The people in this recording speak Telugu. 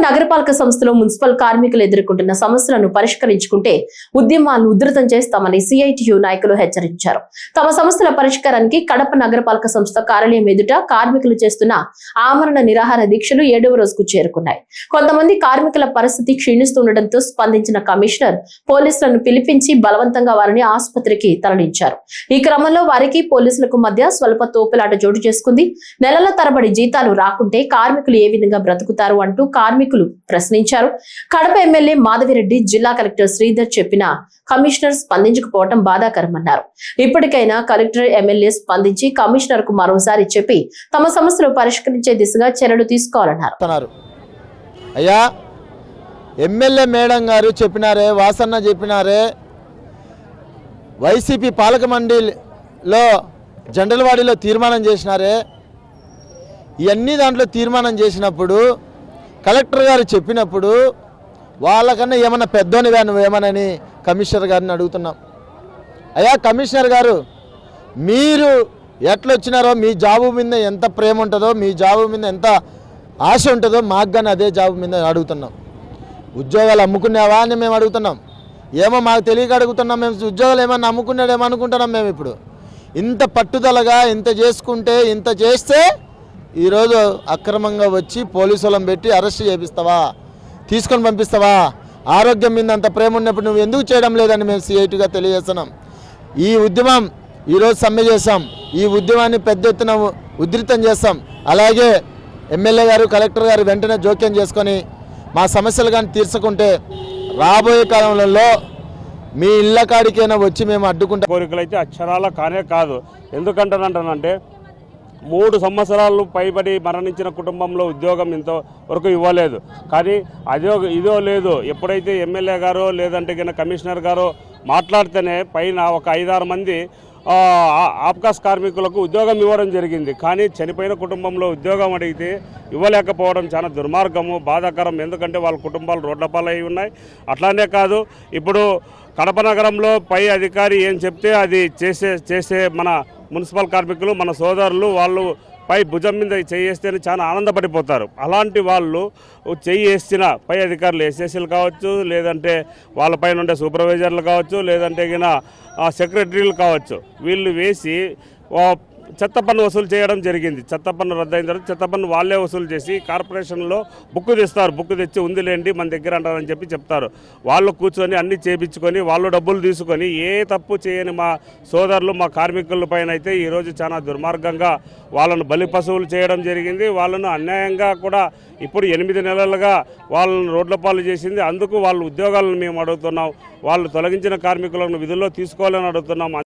నగరపాలక సంస్థలో మున్సిపల్ కార్మికులు ఎదుర్కొంటున్న సమస్యలను పరిష్కరించుకుంటే ఉద్యమాలను ఉధృతం చేస్తామని సిఐటియు నాయకులు హెచ్చరించారు. తమ సమస్యల పరిష్కారానికి కడప నగరపాలక సంస్థ కార్యాలయం ఎదుట కార్మికులు చేస్తున్న ఆమరణ నిరాహార దీక్షలు 7వ రోజుకు చేరుకున్నాయి. కొంతమంది కార్మికుల పరిస్థితి క్షీణిస్తుండటంతో స్పందించిన కమిషనర్ పోలీసులను పిలిపించి బలవంతంగా వారిని ఆసుపత్రికి తరలించారు. ఈ క్రమంలో వారికి పోలీసులకు మధ్య స్వల్ప తోపులాట చోటు చేసుకుంది. నెలల తరబడి జీతాలు రాకుంటే కార్మికులు ఏ విధంగా బ్రతుకుతారు అంటూ కార్మికులు ప్రశ్నించారు. కడప ఎమ్మెల్యే మాధవిరెడ్డి, జిల్లా కలెక్టర్ శ్రీధర్ చెప్పినా కమిషనర్ స్పందించకపోవడం బాధాకరమన్నారు. ఇప్పటికైనా కలెక్టర్, ఎమ్మెల్యే స్పందించి కమిషనర్ కు మరోసారి చెప్పి తమ సమస్యలు పరిష్కరించే దిశగా చర్యలు తీసుకోవాలన్నారు. అయ్యా, ఎమ్మెల్యే మేడం గారు చెప్పినారే, వాసన్న చెప్పినారే, వైసీపీ పాలక మండలిలో జండలవాడిలో తీర్మానం చేసినారే, ఇవన్నీ దాంట్లో తీర్మానం చేసినప్పుడు కలెక్టర్ గారు చెప్పినప్పుడు వాళ్ళకన్నా ఏమన్నా పెద్దోనివా నువ్వేమనని కమిషనర్ గారిని అడుగుతున్నాం. అయ్యా కమిషనర్ గారు, మీరు ఎట్లొచ్చినారో, మీ జాబు మీద ఎంత ప్రేమ ఉంటుందో, మీ జాబు మీద ఎంత ఆశ ఉంటుందో మాకు కానీ అదే జాబు మీద అడుగుతున్నాం. ఉద్యోగాలు అమ్ముకున్నావా అని మేము అడుగుతున్నాం. ఏమో మాకు తెలియక అడుగుతున్నాం. మేము ఉద్యోగాలు ఏమన్నా అమ్ముకున్నాడేమో అనుకుంటున్నాం. మేము ఇప్పుడు ఇంత పట్టుదలగా ఇంత చేసుకుంటే, ఇంత చేస్తే ఈరోజు అక్రమంగా వచ్చి పోలీసులను పెట్టి అరెస్ట్ చేపిస్తావా, తీసుకొని పంపిస్తావా? ఆరోగ్యం మీద అంత ప్రేమ ఉన్నప్పుడు నువ్వు ఎందుకు చేయడం లేదని మేము సిఐటిగా తెలియజేస్తున్నాం. ఈ ఉద్యమం ఈరోజు సమ్మె చేస్తాం. ఈ ఉద్యమాన్ని పెద్ద ఎత్తున ఉధృతం చేస్తాం. అలాగే ఎమ్మెల్యే గారు, కలెక్టర్ గారు వెంటనే జోక్యం చేసుకొని మా సమస్యలు కానీ తీర్చుకుంటే రాబోయే కాలంలో మీ ఇళ్ళ కాడికైనా వచ్చి మేము అడ్డుకుంటాం. కోరికలు అయితే అక్షరాల కానే కాదు. ఎందుకంటానంటే 3 సంవత్సరాలు పైబడి మరణించిన కుటుంబంలో ఉద్యోగం ఇంతవరకు ఇవ్వలేదు. కానీ ఇదో లేదు. ఎప్పుడైతే ఎమ్మెల్యే గారో లేదంటే కింద కమిషనర్ గారో మాట్లాడితేనే పైన ఒక 5-6 మంది ఆప్కాస్ కార్మికులకు ఉద్యోగం ఇవ్వడం జరిగింది. కానీ చనిపోయిన కుటుంబంలో ఉద్యోగం అడిగితే ఇవ్వలేకపోవడం చాలా దుర్మార్గము, బాధాకరం. ఎందుకంటే వాళ్ళ కుటుంబాలు రోడ్ల పాలై ఉన్నాయి. అట్లానే కాదు, ఇప్పుడు కడప నగరంలో పై అధికారి ఏం చెప్తే అది చేసే మన మున్సిపల్ కార్మికులు, మన సోదరులు, వాళ్ళు పై భుజం మీద చేయేస్తేనే చాలా ఆనందపడిపోతారు. అలాంటి వాళ్ళు చేసిన పై అధికారులు, ఎస్ఎస్సీలు కావచ్చు, లేదంటే వాళ్ళపైన ఉండే సూపర్వైజర్లు కావచ్చు, లేదంటే గిన సెక్రటరీలు కావచ్చు, వీళ్ళు వేసి చెత్త పన్ను వసూలు చేయడం జరిగింది. చెత్త పన్ను రద్దయిన తర్వాత చెత్త పన్ను వాళ్ళే వసూలు చేసి కార్పొరేషన్లో బుక్ తెస్తారు. బుక్ తెచ్చి ఉందిలేండి మన దగ్గర అంటారని చెప్తారు. వాళ్ళు కూర్చొని అన్ని చేయించుకొని వాళ్ళు డబ్బులు తీసుకొని ఏ తప్పు చేయని మా సోదరులు, మా కార్మికుల పైన అయితే ఈరోజు చాలా దుర్మార్గంగా వాళ్ళను బలి పశువులు చేయడం జరిగింది. వాళ్ళను అన్యాయంగా కూడా ఇప్పుడు 8 నెలలుగా వాళ్ళను రోడ్ల పాలు చేసింది. అందుకు వాళ్ళ ఉద్యోగాలను మేము అడుగుతున్నాం. వాళ్ళు తొలగించిన కార్మికులను విధుల్లో తీసుకోవాలని అడుగుతున్నాం.